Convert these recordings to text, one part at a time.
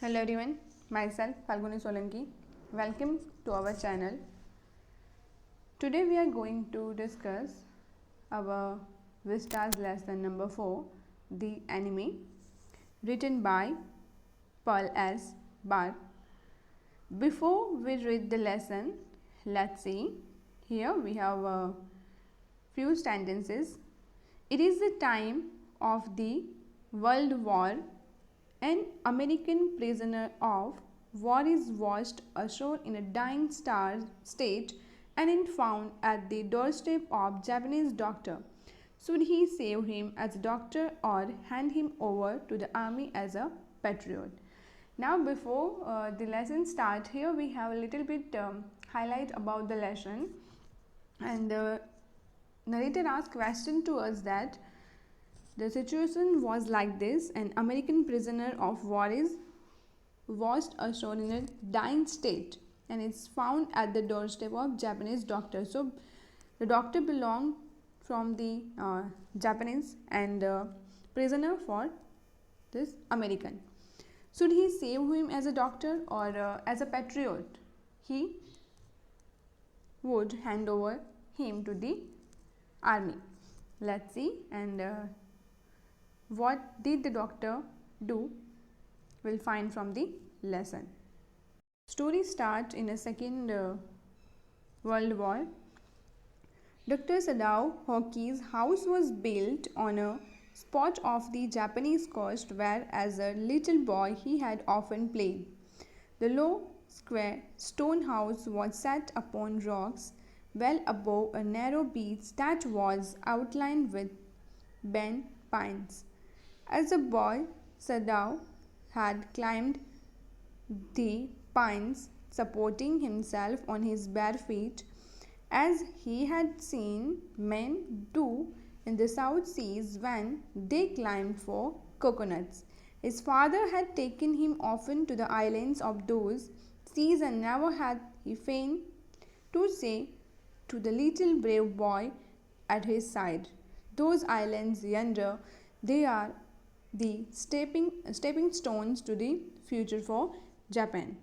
Hello everyone, myself Falguni. Welcome to our channel. Today we are going to discuss our Vistas lesson number 4, the anime, written by Paul S. Barr. Before we read the lesson, let's see. Here we have a few sentences. It is the time of the World War. An American prisoner of war is washed ashore in a dying state and is found at the doorstep of Japanese doctor. Should he save him as a doctor or hand him over to the army as a patriot? Now before the lesson start, here we have a little bit highlight about the lesson, and the narrator asks question to us that the situation was like this: an American prisoner of war is washed ashore in a dying state and is found at the doorstep of Japanese doctor. So the doctor belonged from the Japanese and prisoner for this American. Should he save him as a doctor or as a patriot? He would hand over him to the army. Let's see. And what did the doctor do? We'll find from the lesson. Story starts in a second World War. Dr. Sadao Hockey's house was built on a spot off the Japanese coast where as a little boy he had often played. The low, square stone house was set upon rocks well above a narrow beach that was outlined with bent pines. As a boy, Sadao had climbed the pines, supporting himself on his bare feet, as he had seen men do in the South Seas when they climbed for coconuts. His father had taken him often to the islands of those seas, and never had he failed to say to the little brave boy at his side, "Those islands yonder, they are the stepping stones to the future for Japan."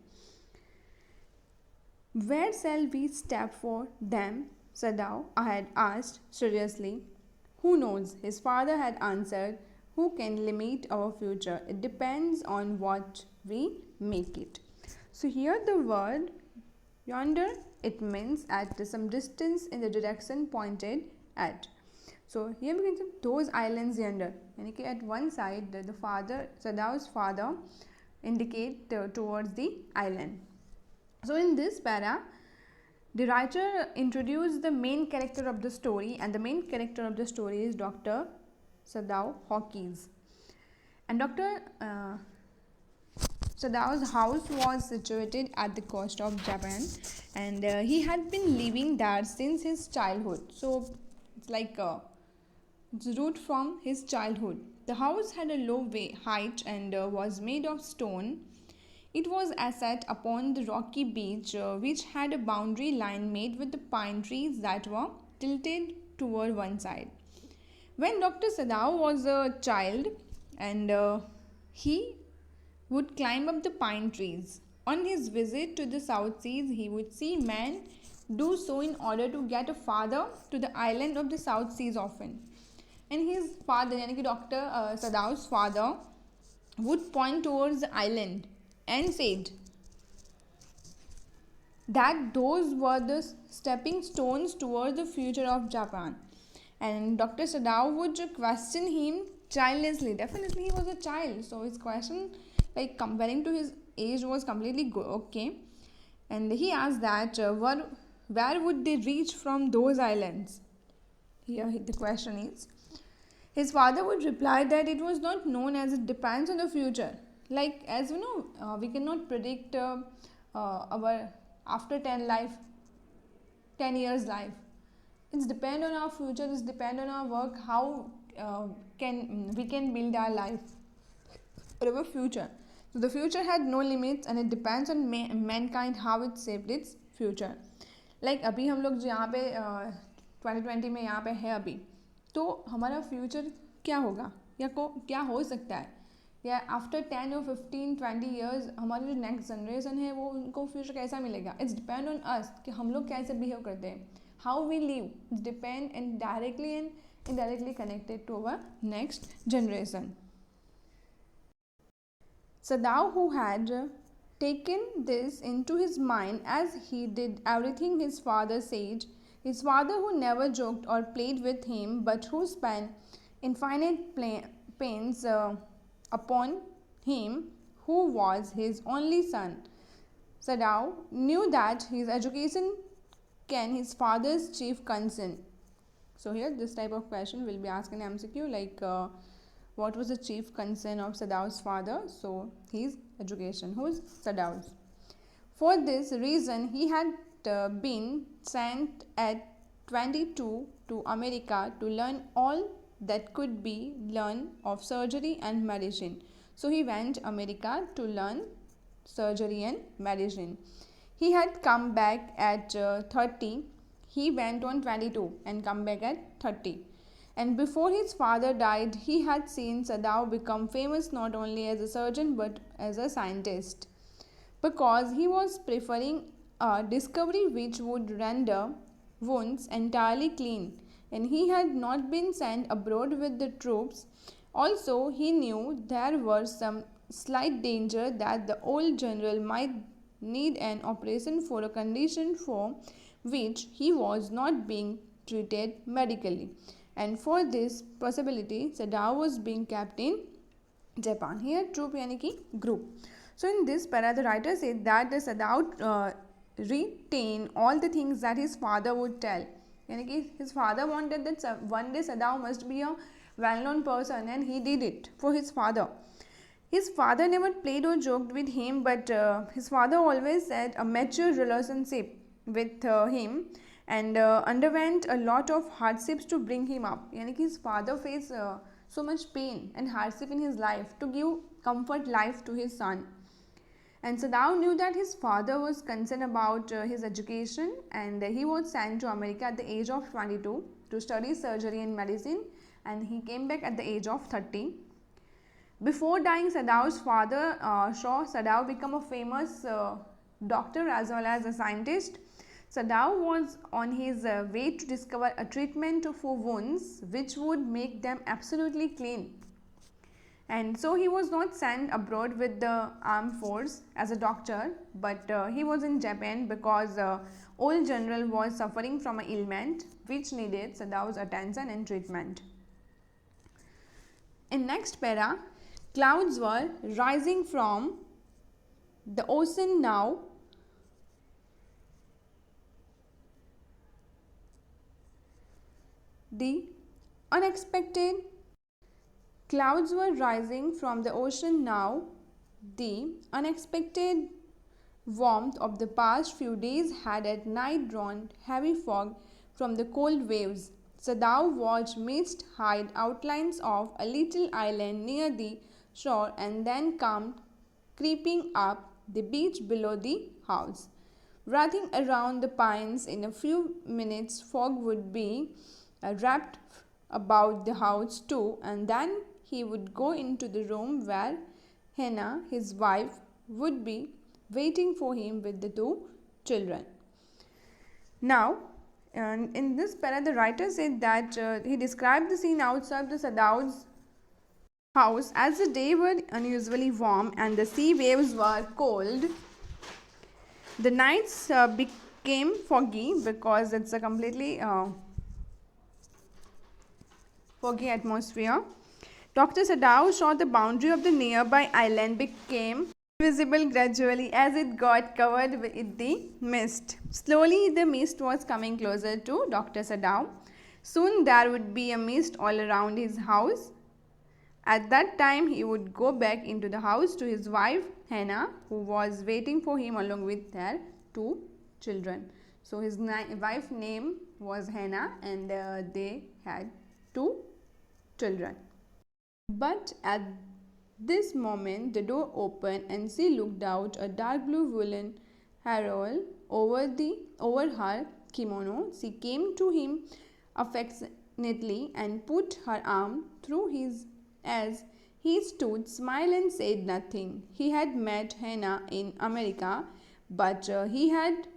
"Where shall we step for them?" Sadao had asked seriously. "Who knows?" his father had answered. "Who can limit our future? It depends on what we make it." So here the word yonder, it means at some distance in the direction pointed at. So here we can see those islands yonder. And at one side, the father, Sadao's father, indicate towards the island. So in this para, the writer introduced the main character of the story, and the main character of the story is Dr. Sadao Hawkins. And Dr. Sadao's house was situated at the coast of Japan, and he had been living there since his childhood. So it's like it's root from his childhood. The house had a low height and was made of stone. It was set upon the rocky beach, which had a boundary line made with the pine trees that were tilted toward one side. When Dr. Sadao was a child, and he would climb up the pine trees. On his visit to the South Seas, he would see men do so in order to get a farther to the island of the South Seas often. And his father, yani Dr. Sadao's father, would point towards the island and said that those were the stepping stones towards the future of Japan. And Dr. Sadao would question him childlessly. Definitely he was a child, so his question, like comparing to his age, was completely okay. And he asked that where would they reach from those islands? Here the question is. His father would reply that it was not known, as it depends on the future. Like, as you know, we cannot predict our after 10 years life. It's depend on our future, it's depend on our work, how we can build our life or our future. So the future had no limits, and it depends on mankind how it shaped its future. Like अभी हम लोग जो यहाँ पे 2020 में यहाँ पे है अभी, तो हमारा फ्यूचर क्या होगा या क्या हो सकता है या आफ्टर 10 और 15 20 ईयर्स हमारी जो नेक्स्ट जनरेशन है वो उनको फ्यूचर कैसा मिलेगा. इट्स डिपेंड ऑन अस कि हम लोग कैसे बिहेव करते हैं. How we live it's depend and directly and indirectly connected to our next generation. Sadao, who had taken this into his mind as he did everything his father said, his father who never joked or played with him but who spent infinite pains upon him, who was his only son. Sadao knew that his education can his father's chief concern. So here this type of question will be asked in MCQ, like what was the chief concern of Sadao's father? So his education. Who's Sadao's? For this reason he had been sent at 22 to America to learn all that could be learned of surgery and medicine. So he went America to learn surgery and medicine. He had come back at 30. He went on 22 and come back at 30. And before his father died, he had seen Sadao become famous not only as a surgeon but as a scientist, because he was preferring a discovery which would render wounds entirely clean, and he had not been sent abroad with the troops. Also, he knew there was some slight danger that the old general might need an operation for a condition for which he was not being treated medically, and for this possibility Sadao was being kept in Japan. Here troop yani ki group. So in this para the writer said that the Sadao retained all the things that his father would tell. Yani ki his father wanted that one day Sadao must be a well known person, and he did it for his father. His father never played or joked with him, but his father always had a mature relationship with him and underwent a lot of hardships to bring him up. Yani ki his father faced so much pain and hardship in his life to give comfort life to his son. And Sadao knew that his father was concerned about his education, and he was sent to America at the age of 22 to study surgery and medicine, and he came back at the age of 30. Before dying, Sadao's father saw Sadao become a famous doctor as well as a scientist. Sadao was on his way to discover a treatment for wounds which would make them absolutely clean. And so he was not sent abroad with the armed force as a doctor, but he was in Japan because old general was suffering from an ailment which needed Sadao's attention and treatment. In next para, clouds were rising from the ocean now. The unexpected clouds were rising from the ocean now. The unexpected warmth of the past few days had at night drawn heavy fog from the cold waves. Sadao watched mist hide outlines of a little island near the shore and then come creeping up the beach below the house. Wrapping around the pines, in a few minutes fog would be wrapped about the house too, and then he would go into the room where Hannah, his wife, would be waiting for him with the 2 children. Now, in this para, the writer said that he described the scene outside the Sadao's house as the day were unusually warm and the sea waves were cold. The nights became foggy because it's a completely foggy atmosphere. Dr. Sadao saw the boundary of the nearby island became visible gradually as it got covered with the mist. Slowly the mist was coming closer to Dr. Sadao. Soon there would be a mist all around his house. At that time he would go back into the house to his wife Hannah, who was waiting for him along with their 2 children. So his wife name was Hannah, and they had 2 children. But at this moment the door opened and she looked out a dark blue woolen shawl over her kimono. She came to him affectionately and put her arm through his as He stood, smiled and said nothing. He had met Hannah in America, but he had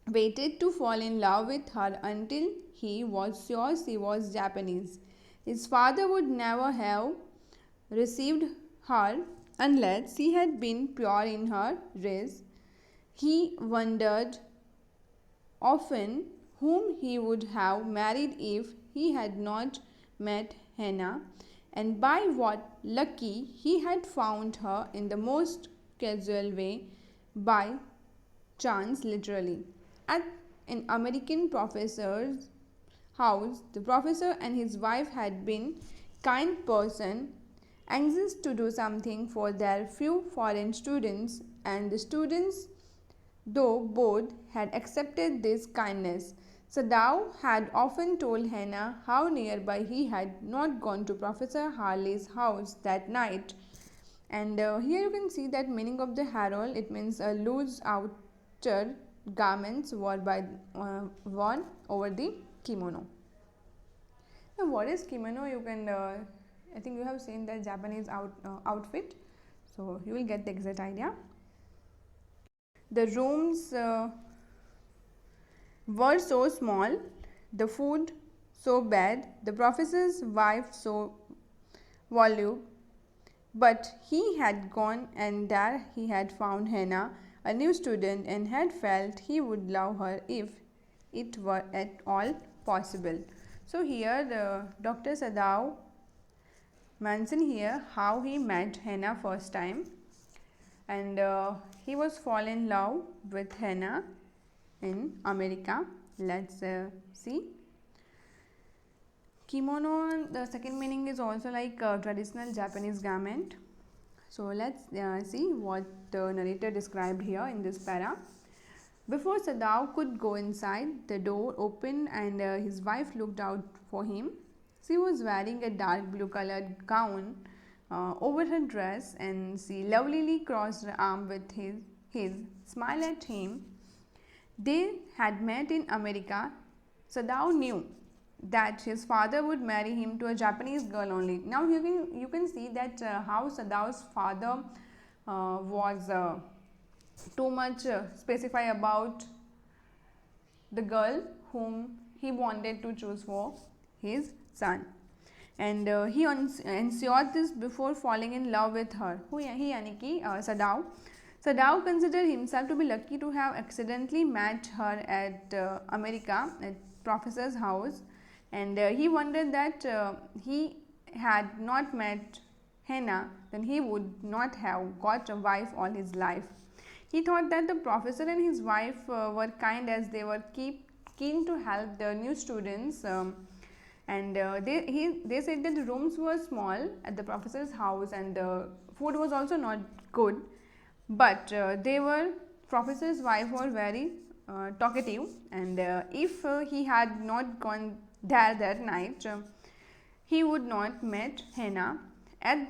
waited to fall in love with her until he was sure she was Japanese. His father would never have received her unless she had been pure in her race. He wondered often whom he would have married if he had not met Hannah, and by what lucky he had found her in the most casual way, by chance literally. At an American professor's house, the professor and his wife had been kind person, anxious to do something for their few foreign students, and the students, though both had accepted this kindness. Sadao had often told Hannah how nearby he had not gone to Professor Harley's house that night. And here you can see that meaning of the herald. It means a loose outer garments worn over the kimono. Now, what is kimono? You can, I think you have seen the Japanese outfit, so you will get the exact idea. The rooms were so small, the food so bad, the professor's wife so voluble, but he had gone, and there he had found Hannah, a new student, and had felt he would love her if it were at all possible. So here the Dr. Sadao mentioned here how he met Hannah first time, and he was fall in love with Hannah in America. Let's see. Kimono, the second meaning is also like traditional Japanese garment. So let's see what the narrator described here in this para. Before Sadao could go inside, the door opened and his wife looked out for him. She was wearing a dark blue colored gown over her dress, and she lovelily crossed her arm with his smile at him. They had met in America. Sadao knew that his father would marry him to a Japanese girl only. Now you can see that how Sadao's father was too much specify about the girl whom he wanted to choose for his son, and he ensured this before falling in love with her. Who he yani ki Sadao. Sadao considered himself to be lucky to have accidentally met her at America at professor's house, and he wondered that he had not met Hannah, then he would not have got a wife all his life. He thought that the professor and his wife were kind, as they were keen to help the new students, and they said that the rooms were small at the professor's house, and the food was also not good, but professor's wife were very talkative, and if he had not gone there that night, he would not met Hannah. At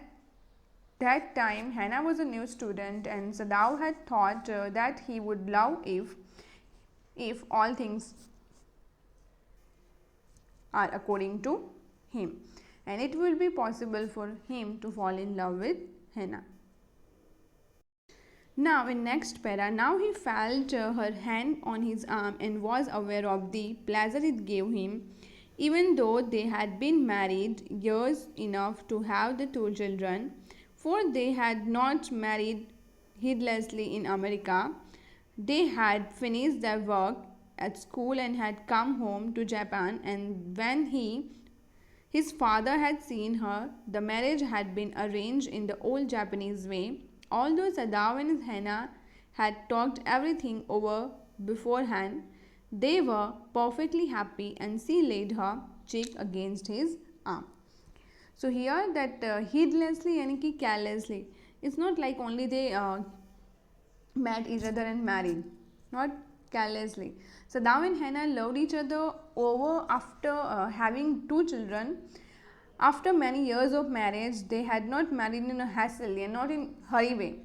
that time, Hannah was a new student, and Sadao had thought that he would love if all things are according to him, and it will be possible for him to fall in love with Hannah. Now in next para, now he felt her hand on his arm and was aware of the pleasure it gave him, even though they had been married years enough to have the two children. For they had not married heedlessly in America. They had finished their work at school and had come home to Japan, and when his father had seen her, the marriage had been arranged in the old Japanese way. Although Sadao and Hannah had talked everything over beforehand, they were perfectly happy, and she laid her cheek against his arm. So here that heedlessly yani ki carelessly, it's not like only they met each other and married, not carelessly. Sadao and Hannah loved each other over after having two children. After many years of marriage, they had not married in a hassle and not in hurry way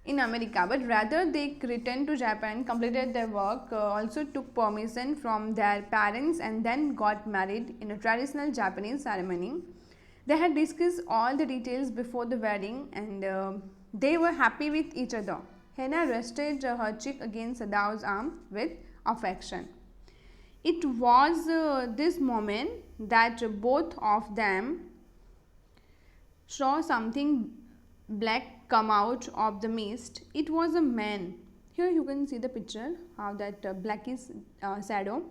in America, but rather they returned to Japan, completed their work, also took permission from their parents, and then got married in a traditional Japanese ceremony. They had discussed all the details before the wedding, and they were happy with each other. Hannah rested her cheek against Sadao's arm with affection. It was this moment that both of them saw something black come out of the mist. It was a man. Here you can see the picture how that blackish shadow.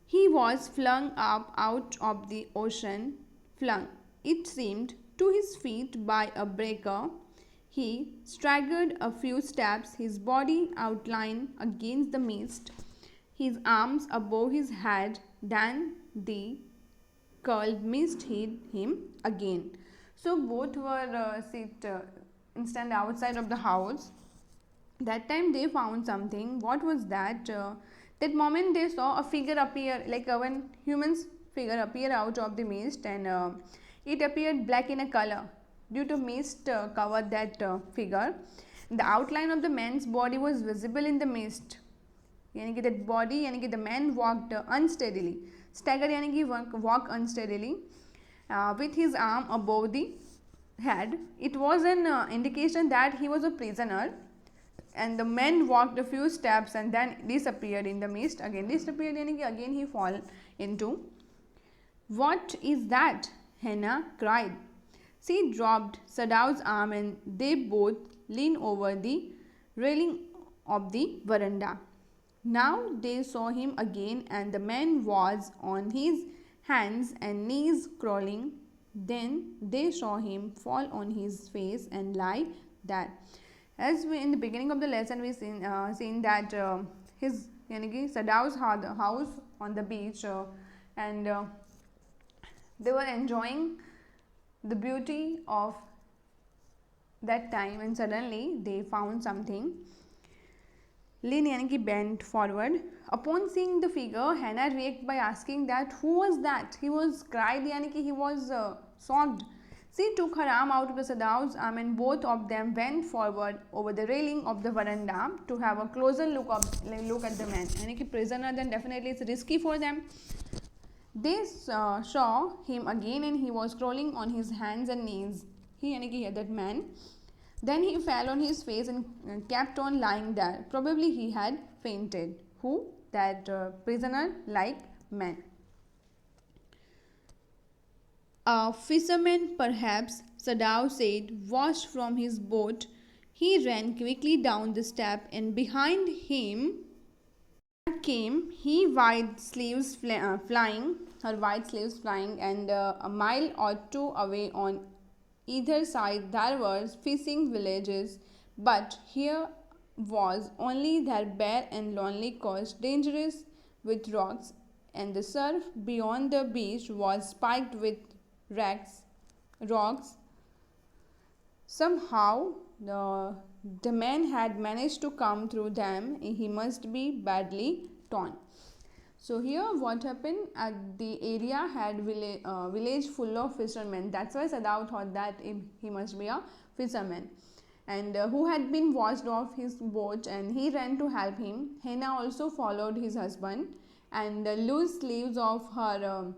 He was flung up out of the ocean, flung, it seemed, to his feet by a breaker. He staggered a few steps, his body outlined against the mist, his arms above his head. Then the curled mist hid him again. So both were instant outside of the house. That time they found something. What was that? That moment they saw a figure appear, like when humans figure appear out of the mist, and it appeared black in a color. Due to mist covered that figure, the outline of the man's body was visible in the mist. यानी कि that body, यानी कि the man walked unsteadily. Stagger यानी कि walk unsteadily with his arm above the head. It was an indication that he was a prisoner. And the man walked a few steps and then disappeared in the mist. Again disappeared यानी कि again he fall into. What is that? Hannah cried. She dropped Sadao's arm and they both leaned over the railing of the veranda. Now they saw him again, and the man was on his hands and knees crawling. Then they saw him fall on his face and lie there. As we in the beginning of the lesson we seen that his यानी कि Sadao's house on the beach, and they were enjoying the beauty of that time, and suddenly they found something. Lean यानी कि bent forward. Upon seeing the figure, Hannah reacted by asking that who was that? He was cried यानी कि he was shocked. She took her arm out of the Sadao's arm and both of them went forward over the railing of the veranda to have a closer look at the man. यानी कि prisoner, then definitely it's risky for them. They saw him again and he was crawling on his hands and knees. He यानी कि that man. Then he fell on his face and kept on lying there. Probably he had fainted. Who? That prisoner like man. A fisherman, perhaps, Sadao said, washed from his boat. He ran quickly down the step, and behind him came he white sleeves flying, her white sleeves flying, and a mile or two away on either side there were fishing villages, but here was only their bare and lonely coast, dangerous with rocks, and the surf beyond the beach was spiked with rocks. Somehow the man had managed to come through them. He must be badly torn. So here what happened, at the area had village full of fishermen. That's why Sadao thought that he must be a fisherman, and who had been washed off his boat, and he ran to help him. Hannah also followed his husband, and the loose sleeves of her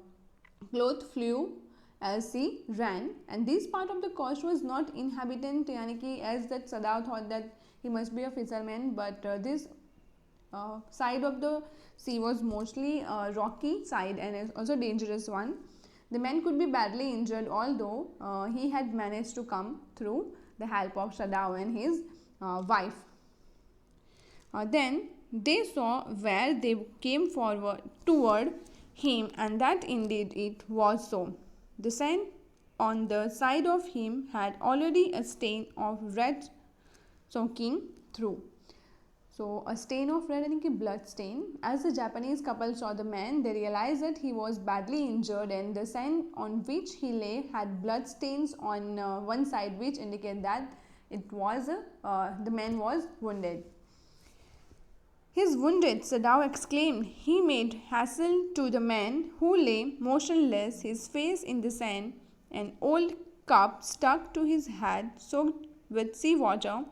cloth flew as she ran, and this part of the coast was not inhabited, यानी कि as that Sadao thought that he must be a fisherman, but this side of the sea was mostly rocky side and is also dangerous one. The man could be badly injured, although he had managed to come through the help of Sadao and his wife. Then they saw where they came forward toward him, and that indeed it was so. The sand on the side of him had already a stain of red soaking through. So a stain of red यानी कि blood stain. As the Japanese couple saw the man, they realized that he was badly injured, and the sand on which he lay had blood stains on one side, which indicate that it was the man was wounded. He's wounded, Sadao exclaimed. He made haste to the man, who lay motionless, his face in the sand, an old cup stuck to his head, soaked with sea water.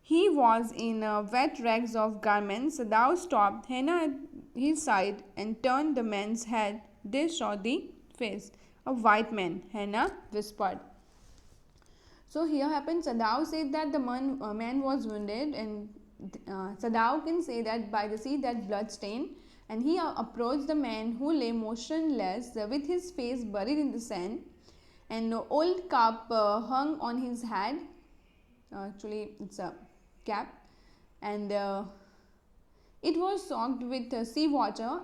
He was in wet rags of garments. Sadao stopped Hannah at his side and turned the man's head. They saw the face. a white man, Hannah whispered. So here happens, Sadao said that the man was wounded, and Sadao can say that by the see that blood stain, and he approached the man who lay motionless with his face buried in the sand, and the old cap hung on his head. Actually, it's a cap, and it was soaked with sea water.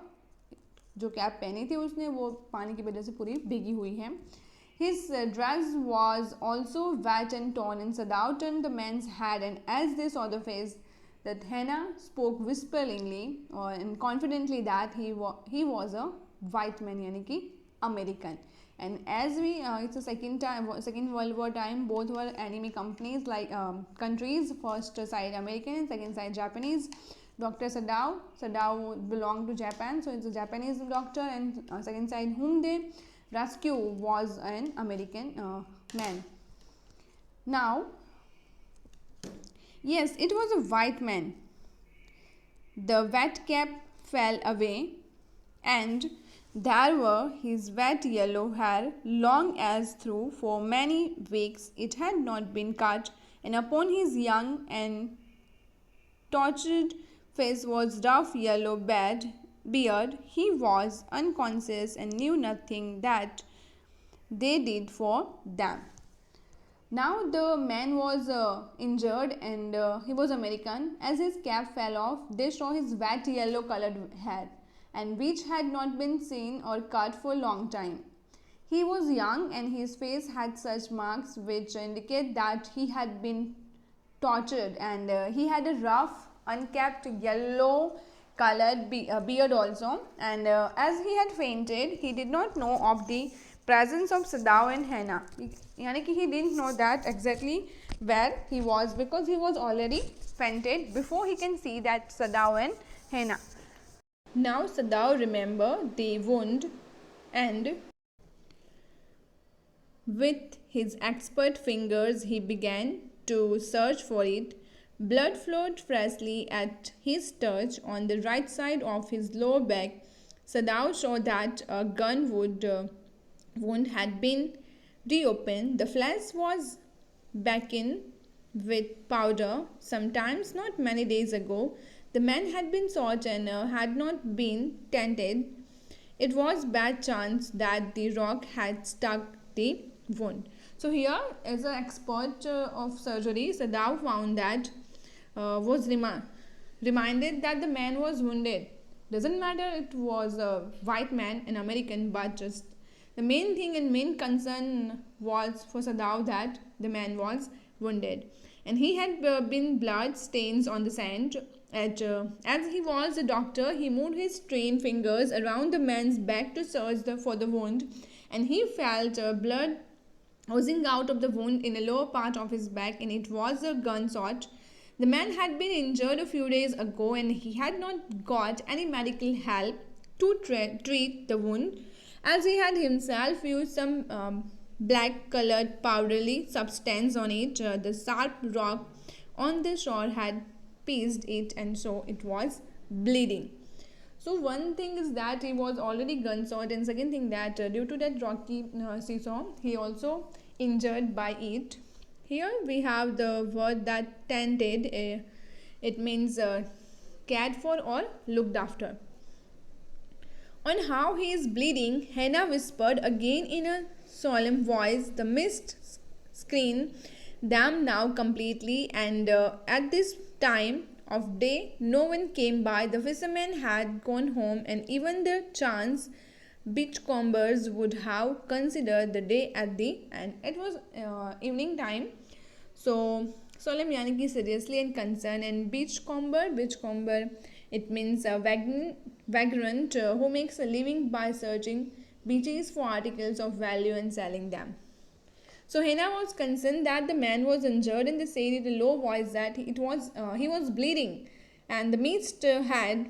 जो cap पहनी थी उसने वो पानी की वजह से पूरी भीगी हुई है. His dress was also wet and torn, and Sadao turned the man's head, and as they saw the face, that Hannah spoke whisperingly and confidently that he was a white man, यानी कि American. And as we it's a second World War time, both were enemy companies, like countries. First side American and second side Japanese. Dr. Sadao belonged to Japan, so it's a Japanese doctor, and second side whom they rescue was an American man. Now, yes, it was a white man. The wet cap fell away, and there were his wet yellow hair, long as through for many weeks it had not been cut, and upon his young and tortured face was rough yellow beard. He was unconscious and knew nothing that they did for them. Now the man was injured, and he was American. As his cap fell off, they saw his wet yellow colored hair, and which had not been seen or cut for a long time. He was young, and his face had such marks which indicate that he had been tortured, and he had a rough, unkept, yellow colored beard also, and as he had fainted, he did not know of the presence of Sadao and Hannah. यानी कि he didn't know that exactly where he was, because he was already fainted before he can see that Sadao and Hannah. Now Sadao remembered the wound, and with his expert fingers he began to search for it. Blood flowed freshly at his touch on the right side of his lower back. Sadao saw that a gun wound had been reopened. The flesh was blackened with powder. Sometimes not many days ago, the man had been shot and had not been tainted. It was bad chance that the rock had stuck the wound. So here, as an expert of surgery, Sadao found that was reminded that the man was wounded. Doesn't matter it was a white man, an American, but just the main thing and main concern was for Sadao that the man was wounded, and he had been blood stains on the sand. As he was a doctor, he moved his trained fingers around the man's back to search for the wound, and he felt blood oozing out of the wound in the lower part of his back, and it was a gunshot. The man had been injured a few days ago, and he had not got any medical help to treat the wound, as he had himself used some black colored powdery substance on it. The sharp rock on the shore had pierced it, and so it was bleeding. So one thing is that he was already gunshot, and second thing that due to that rocky seesaw, he also injured by it. Here we have the word that tended. It means cared for or looked after. On how he is bleeding, Hannah whispered again in a solemn voice. The mist screened them now completely, and at this time of day no one came by. The fishermen had gone home, and even the chance beachcombers would have considered the day at the end. It was evening time, so solemn यानी कि seriously and concerned, and beachcomber it means a vagrant who makes a living by searching beaches for articles of value and selling them. So Hannah was concerned that the man was injured, and they said in a low voice that he was bleeding, and the mist had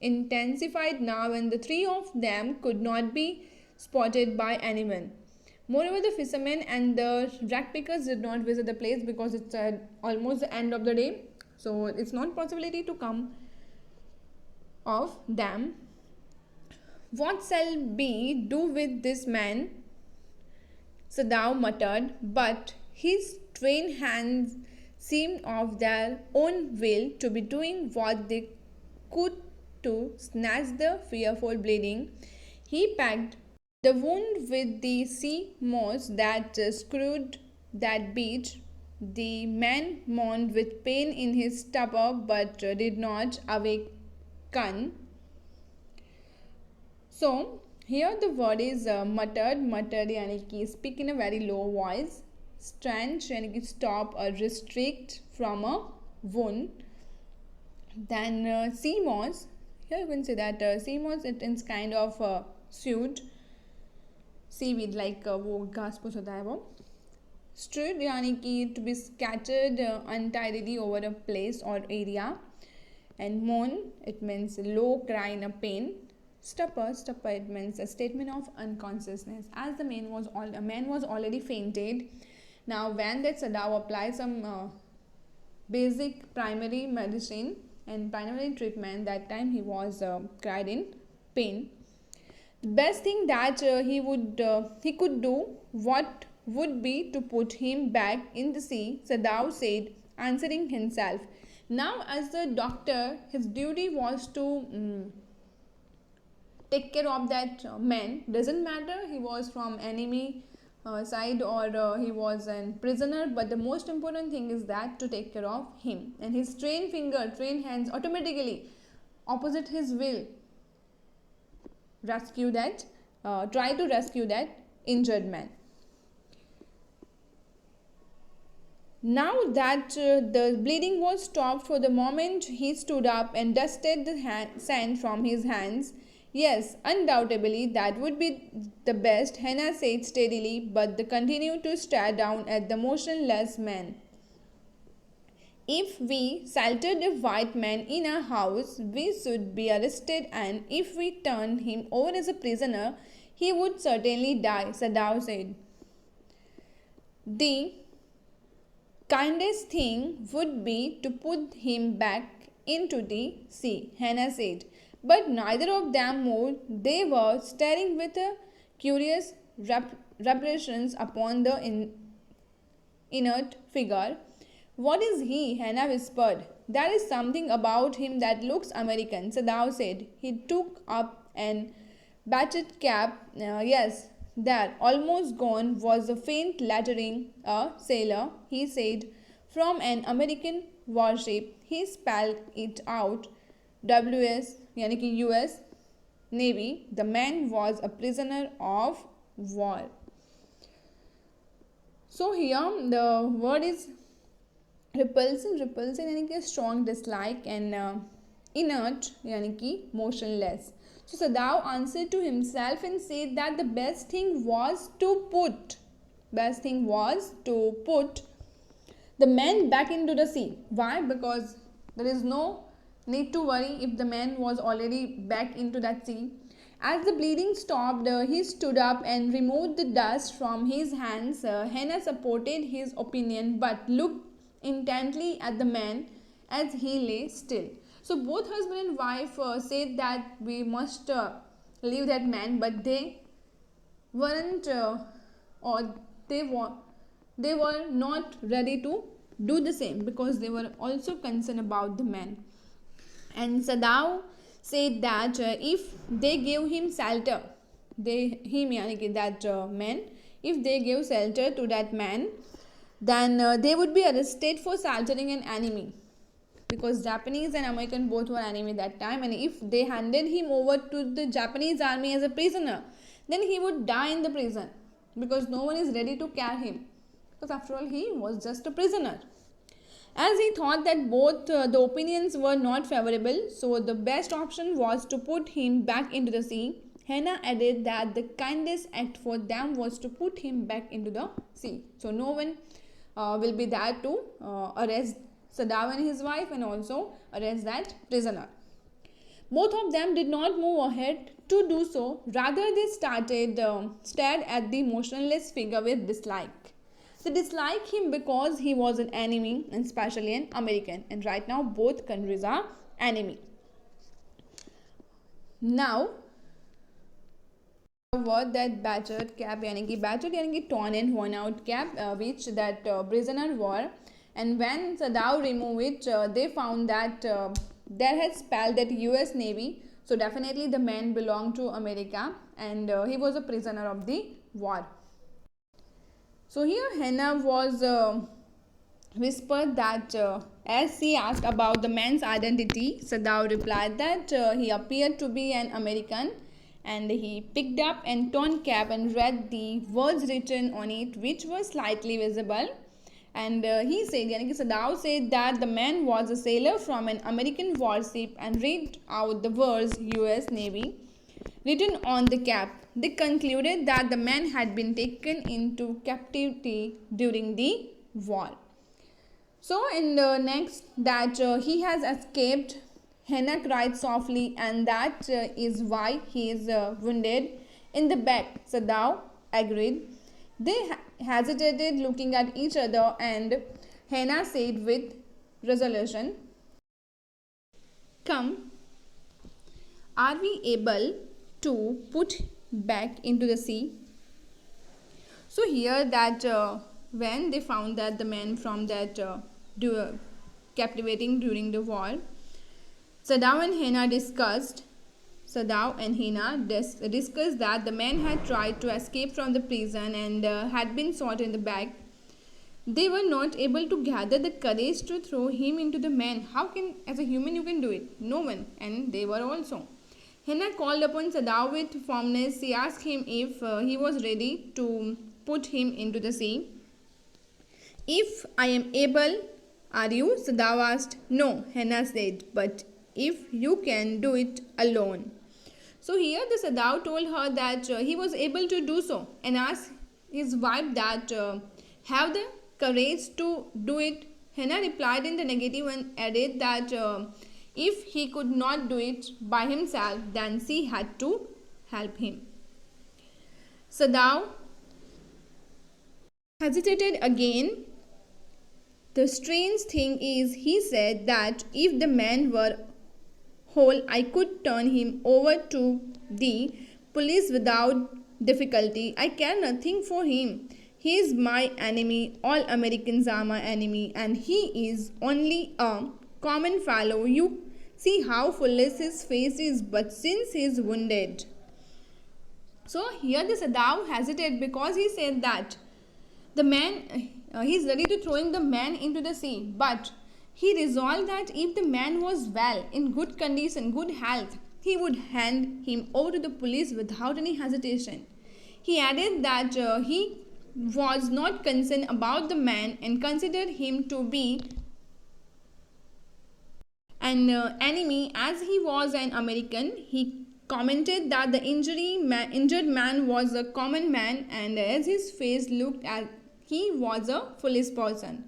intensified now, and the three of them could not be spotted by anyone. Moreover, the fishermen and the rag pickers did not visit the place because it's almost the end of the day, so it's not possibility to come of them. What shall we do with this man? Sadao muttered, but his trained hands seemed of their own will to be doing what they could to snatch the fearful bleeding. He packed the wound with the sea moss that screwed that beat. The man moaned with pain in his stomach but did not awaken. So, here the word is muttered. Muttered यानी कि speak in a very low voice. Strange यानी कि stop or restrict from a wound. Then sea moss. Here you can say that sea moss it is kind of suit. Seaweed like वो घास फूस होता है वो. Strewed यानी कि to be scattered untidily over a place or area. And moan it means low cry in a pain. Stupor it means a statement of unconsciousness. As the man was already fainted. Now when that Sadao applied some basic primary medicine and primary treatment, that time he was cried in pain. The best thing that he could do what would be to put him back in the sea, Sadao said, answering himself. Now as the doctor, his duty was to take care of that man. Doesn't matter he was from enemy side or he was a prisoner, but the most important thing is that to take care of him. And his trained hands automatically opposite his will try to rescue that injured man. Now that the bleeding was stopped for the moment, he stood up and dusted the sand from his hands. Yes, undoubtedly that would be the best, Hannah said steadily, but they continued to stare down at the motionless man. If we sheltered a white man in our house, we should be arrested, and if we turned him over as a prisoner, he would certainly die, Sadao said. The kindest thing would be to put him back into the sea, Hannah said. But neither of them moved. They were staring with a curious repulsion upon the inert figure. What is he? Hannah whispered. There is something about him that looks American, Sadao said. He took up an battered cap. Yes, there, almost gone, was a faint lettering. A sailor, he said, from an American warship. He spelled it out. WS, यानी कि US Navy. The man was a prisoner of war. So here the word is repulsion. Repulsion यानी कि strong dislike and inert यानी कि motionless. So Sadao answered to himself and said that the best thing was to put the man back into the sea. Why? Because there is no need to worry if the man was already back into that sea. As the bleeding stopped, he stood up and removed the dust from his hands. Hannah supported his opinion but looked intently at the man as he lay still. So both husband and wife said that we must leave that man, but they weren't or they were not ready to do the same because they were also concerned about the man. And Sadao said that if they gave him shelter, man, if they gave shelter to that man, then they would be arrested for sheltering an enemy, because Japanese and American both were enemy that time, and if they handed him over to the Japanese army as a prisoner, then he would die in the prison because no one is ready to carry him, because after all he was just a prisoner. As he thought that both the opinions were not favorable, so the best option was to put him back into the sea. Hannah added that the kindest act for them was to put him back into the sea. So no one will be there to arrest Sadao and his wife and also arrest that prisoner. Both of them did not move ahead to do so. Rather, they stared at the motionless figure with dislike. They disliked him because he was an enemy, and especially an American. And right now, both countries are enemy. Now, word that battered cap यानी कि battered यानी कि torn and worn out cap which that prisoner wore, and when Sadao removed it they found that there had spelled that US Navy, so definitely the man belonged to America and he was a prisoner of the war. So here Hannah was whispered that as she asked about the man's identity, Sadao replied that he appeared to be an American, and he picked up an torn cap and read the words written on it, which were slightly visible. And he said, yani ki Sadao said that the man was a sailor from an American warship and read out the words US Navy written on the cap. They concluded that the man had been taken into captivity during the war. So in the next that he has escaped, Hannah cried softly, and that is why he is wounded in the back. Sadao agreed. They hesitated, looking at each other, and Hannah said with resolution, "Come, are we able to put back into the sea?" So here that when they found that the man from that captivating during the war, Sadao and Hannah discussed that the man had tried to escape from the prison and had been shot in the back. They were not able to gather the courage to throw him into the man. How can, as a human, you can do it? No one. And they were also. Hannah called upon Sadao with firmness. She asked him if he was ready to put him into the sea. "If I am able, are you?" Sadao asked. "No," Hannah said, "but if you can do it alone." So here the Sadao told her that he was able to do so, and asked his wife that have the courage to do it. Hannah replied in the negative and added that if he could not do it by himself, then she had to help him. Sadao hesitated again. "The strange thing is," he said, "that if the man were whole, I could turn him over to the police without difficulty. I care nothing for him. He is my enemy. All Americans are my enemy, and he is only a common fellow. You see how foolish his face is, but since he is wounded." So here the Sadao hesitated because he said that the man, he is ready to throwing the man into the sea, but he resolved that if the man was well, in good condition, good health, he would hand him over to the police without any hesitation. He added that he was not concerned about the man and considered him to be an enemy as he was an American. He commented that the injured man was a common man, and as his face looked as he was a foolish person.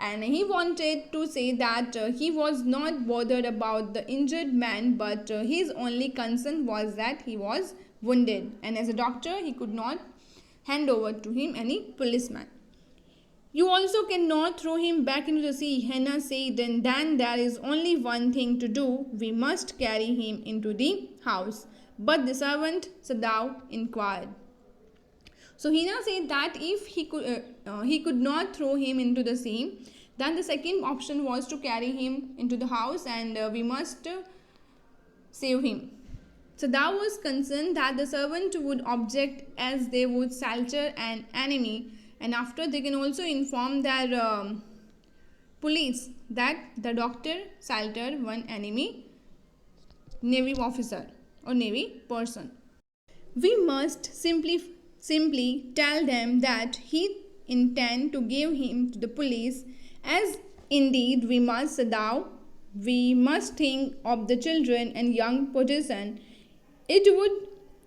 And he wanted to say that he was not bothered about the injured man, but his only concern was that he was wounded, and as a doctor he could not hand over to him any policeman. "You also cannot throw him back into the sea," Hannah said, "and then there is only one thing to do. We must carry him into the house." "But the servant?" Sadao inquired. So Hannah said that if he could not throw him into the sea, then the second option was to carry him into the house, and we must save him. Sadao was concerned that the servant would object, as they would shelter an enemy, and after they can also inform their police that the doctor sheltered one enemy navy officer or navy person. "We must simply tell them that he intend to give him to the police, as indeed we must, Sadao. We must think of the children and young person. It would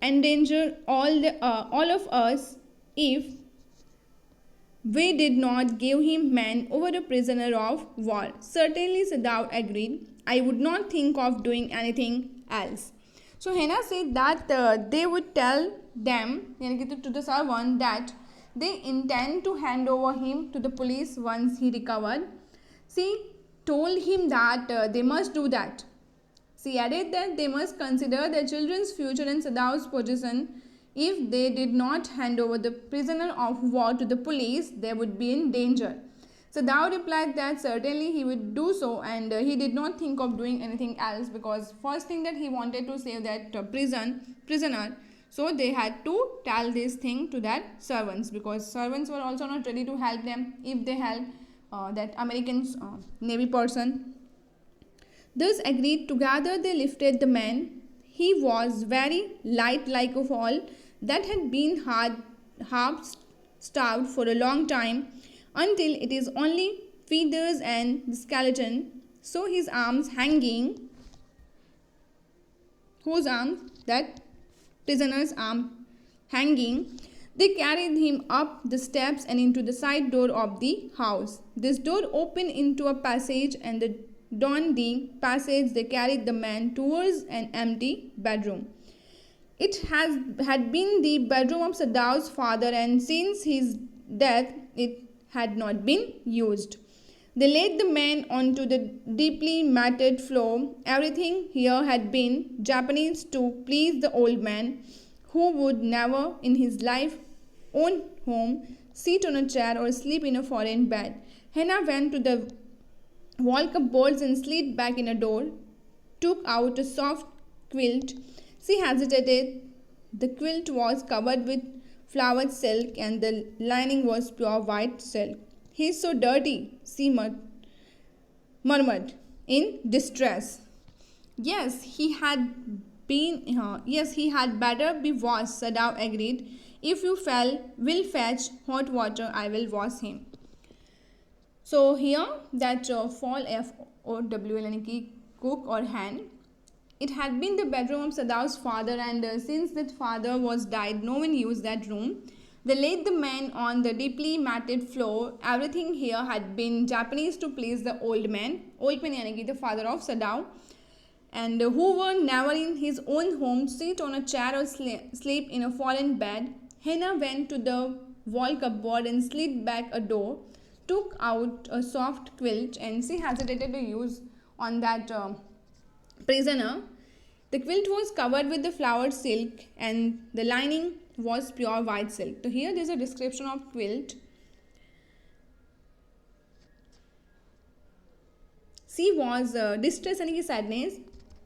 endanger all of us if we did not give him man over a prisoner of war." "Certainly," Sadao agreed. "I would not think of doing anything else." So Hannah said that they would tell them, to the servant, that they intend to hand over him to the police once he recovered. She told him that they must do that. She added that they must consider their children's future and Sadao's position If they did not hand over the prisoner of war to the police, they would be in danger. Sadao replied that certainly he would do so, and he did not think of doing anything else, because first thing that he wanted to save that prisoner. So they had to tell this thing to their servants, because servants were also not ready to help them if they help that American Navy person. Thus agreed together they lifted the man. He was very light like a fall that had been half starved for a long time, until it is only feathers and the skeleton. So his arms hanging, whose arms, that prisoner's arm hanging, they carried him up the steps and into the side door of the house. This door opened into a passage, and down the passage they carried the man towards an empty bedroom. It had been the bedroom of Sadao's father, and since his death it had not been used. They laid the man onto the deeply matted floor. Everything here had been Japanese to please the old man, who would never in his life own home, sit on a chair, or sleep in a foreign bed. Hannah went to the wall cupboards and slid back in a door, took out a soft quilt. She hesitated. The quilt was covered with flowered silk, and the lining was pure white silk. "He is so dirty," she murmured in distress. Yes, he had better be washed," Sadao agreed. "If you will fetch hot water, I will wash him." So here that fall, F-O-W-L, यानी कि cook or hen, it had been the bedroom of Sadao's father, and since that father was died, no one used that room. They laid the man on the deeply matted floor. Everything here had been Japanese to please the old man. Old man यानी कि the father of Sadao, and who were never in his own home, sit on a chair or sleep in a foreign bed. Hannah went to the wall cupboard and slid back a door, took out a soft quilt, and she hesitated to use on that prisoner. The quilt was covered with the flowered silk, and the lining was pure white silk. So here there is a description of quilt. She was distressed and sadness.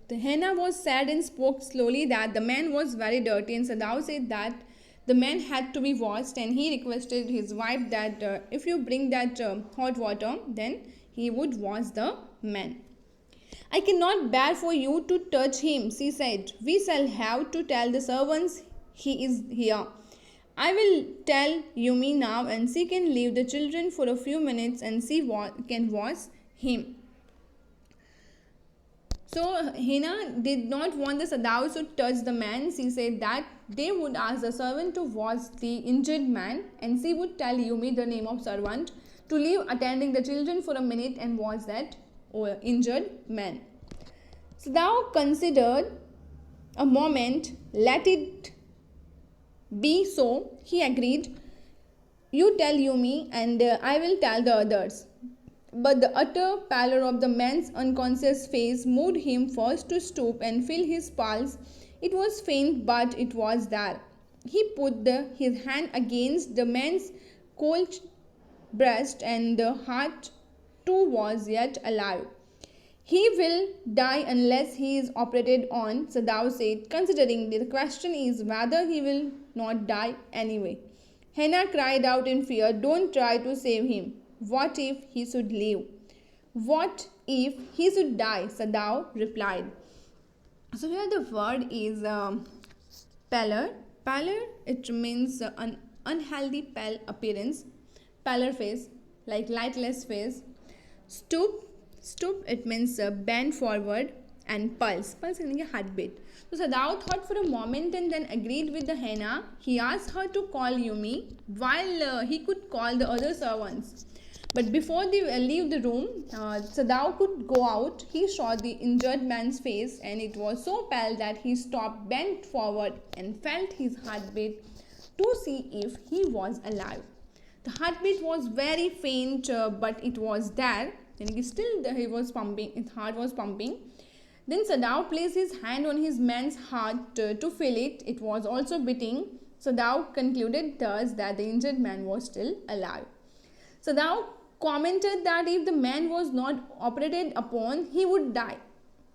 The Hannah was sad and spoke slowly that the man was very dirty, and Sadao said that the man had to be washed, and he requested his wife that if you bring that hot water, then he would wash the man. "I cannot bear for you to touch him," she said. "We shall have to tell the servants he is here. I will tell Yumi now, and she can leave the children for a few minutes, and she can wash him." So Hannah did not want the Sadao to touch the man. She said that they would ask the servant to wash the injured man, and she would tell Yumi, the name of servant, to leave attending the children for a minute and wash that injured man. Sadao considered a moment. "Let it be so," he agreed. "You tell Yumi, and I will tell the others." But the utter pallor of the man's unconscious face moved him first to stoop and feel his pulse. It was faint, but it was there. He put his hand against the man's cold breast, and the heart too was yet alive. "He will die unless he is operated on," Sadao said, "considering the question is whether he will not die anyway." Hannah cried out in fear, "Don't try to save him. What if he should live? What if he should die?" Sadao replied. So here the word is pallor. Pallor, it means an unhealthy pale appearance. Pallor face, like lightless face. Stoop, it means bend forward. And pulse meaning a heartbeat. So Sadao thought for a moment and then agreed with the Hannah. He asked her to call Yumi while he could call the other servants. But before they leave the room, Sadao could go out. He saw the injured man's face, and it was so pale that he stopped, bent forward, and felt his heartbeat to see if he was alive. The heartbeat was very faint, but it was there. And still he was pumping. His heart was pumping. Then Sadao placed his hand on his man's heart to feel it. It was also beating. Sadao concluded thus that the injured man was still alive. Sadao commented that if the man was not operated upon, he would die.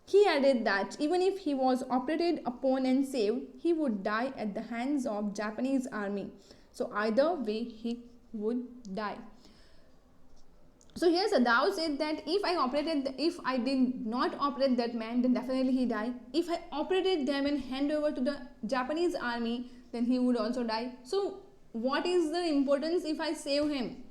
He added that even if he was operated upon and saved, he would die at the hands of Japanese army. So either way, he would die. So here Sadao said that if I did not operate that man, then definitely he died. If I operated them and hand over to the Japanese army, then he would also die. So what is the importance if I save him?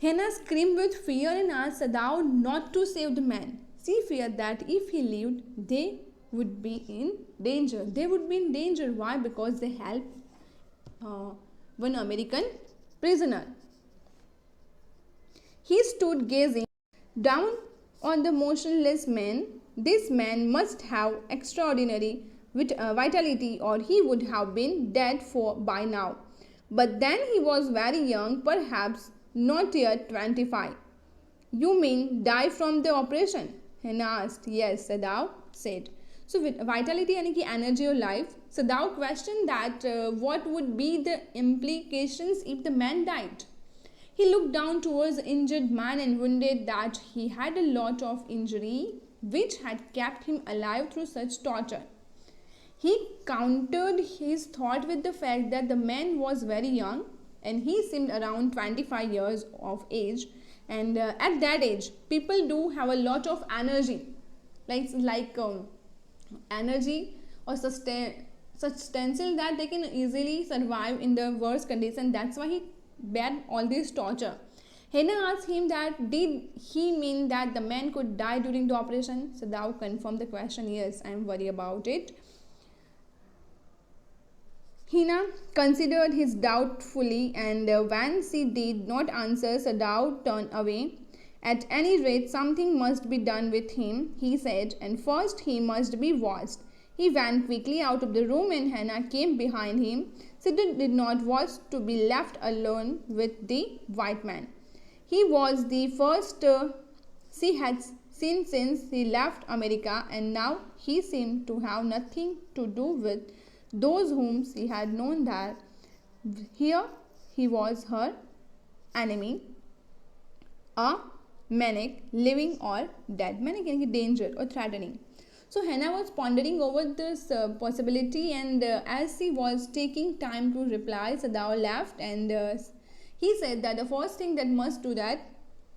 Hena screamed with fear and asked Sadao not to save the man. She feared that if he lived, they would be in danger. They would be in danger. Why? Because they helped one American prisoner. He stood gazing down on the motionless man. This man must have extraordinary vitality, or he would have been dead by now. But then he was very young, perhaps not yet 25. You mean die from the operation? Hena asked. Yes, Sadao said. So vitality यानी कि energy or life. Sadao questioned that what would be the implications if the man died. He looked down towards the injured man and wondered that he had a lot of injury which had kept him alive through such torture. He countered his thought with the fact that the man was very young and he seemed around 25 years of age, and at that age people do have a lot of energy, like energy or substantial that they can easily survive in the worst condition. That's why he bear all this torture. Hena asked him that did he mean that the man could die during the operation. Sadao confirmed the question. Yes, I am worried about it. Hena considered his doubtfully, and when she did not answer, Sadao turned away. At any rate, something must be done with him, he said, and first he must be washed. He went quickly out of the room and Hena came behind him. She did not want to be left alone with the white man. He was the first she had seen since he left America, and now he seemed to have nothing to do with those whom she had known there. Here he was her enemy, a maniac, living or dead. Maniac यानी कि danger or threatening. So Hena was pondering over this possibility, and as she was taking time to reply, Sadao left, and he said that the first thing that must do that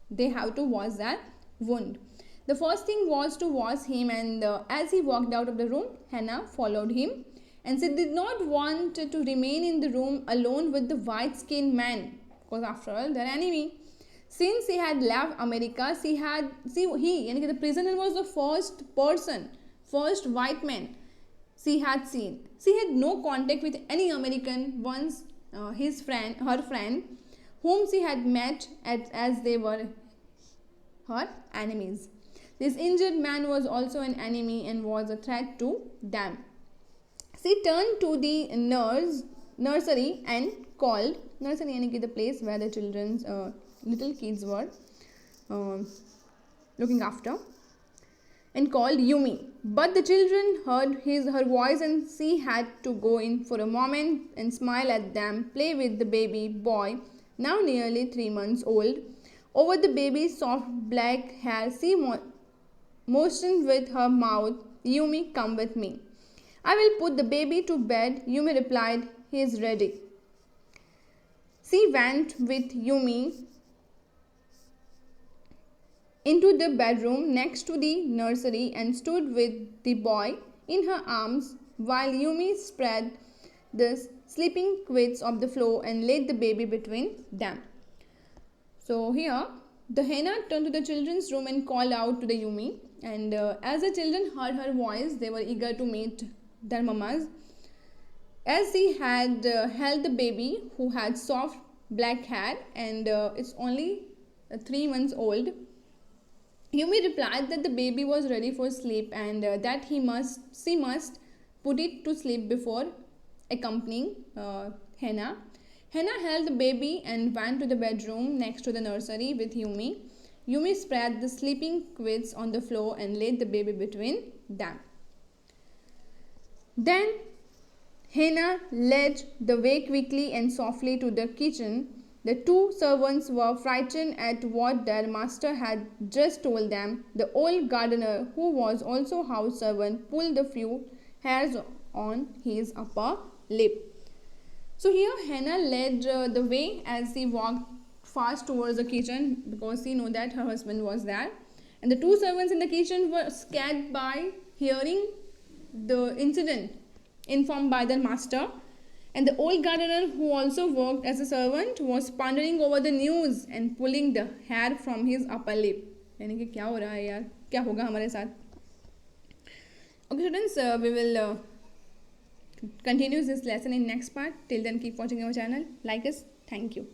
they have to wash that wound. The first thing was to wash him, and as he walked out of the room, Hena followed him, and she did not want to remain in the room alone with the white-skinned man, because after all, their enemy. Since he had left America, the prisoner was the first white man she had seen. She had no contact with any American once her friend, whom she had met as they were her enemies. This injured man was also an enemy and was a threat to them. She turned to the nursery and called. Nursery यानी कि the place where the children's little kids were looking after, and called Yumi. But the children heard her voice, and she had to go in for a moment and smile at them, play with the baby boy, now nearly 3 months old. Over the baby's soft black hair, she motioned with her mouth, Yumi, come with me. I will put the baby to bed. Yumi replied, he is ready. She went with Yumi into the bedroom next to the nursery and stood with the boy in her arms while Yumi spread the sleeping quilts of the floor and laid the baby between them. So here the Hena turned to the children's room and called out to the Yumi, and as the children heard her voice, they were eager to meet their mamas. As she had held the baby, who had soft black hair and it's only 3 months old, Yumi replied that the baby was ready for sleep, and that she must put it to sleep before accompanying Hena. Hena held the baby and went to the bedroom next to the nursery with Yumi. Yumi spread the sleeping quilts on the floor and laid the baby between them. Then Hannah led the way quickly and softly to the kitchen. The two servants were frightened at what their master had just told them. The old gardener, who was also house servant, pulled a few hairs on his upper lip. So here Hannah led the way as she walked fast towards the kitchen because she knew that her husband was there. And the two servants in the kitchen were scared by hearing the incident informed by their master. And the old gardener, who also worked as a servant, was pondering over the news and pulling the hair from his upper lip. यानी कि क्या हो रहा है यार, क्या होगा हमारे साथ? Okay students, we will continue this lesson in next part. Till then, keep watching our channel. Like us. Thank you.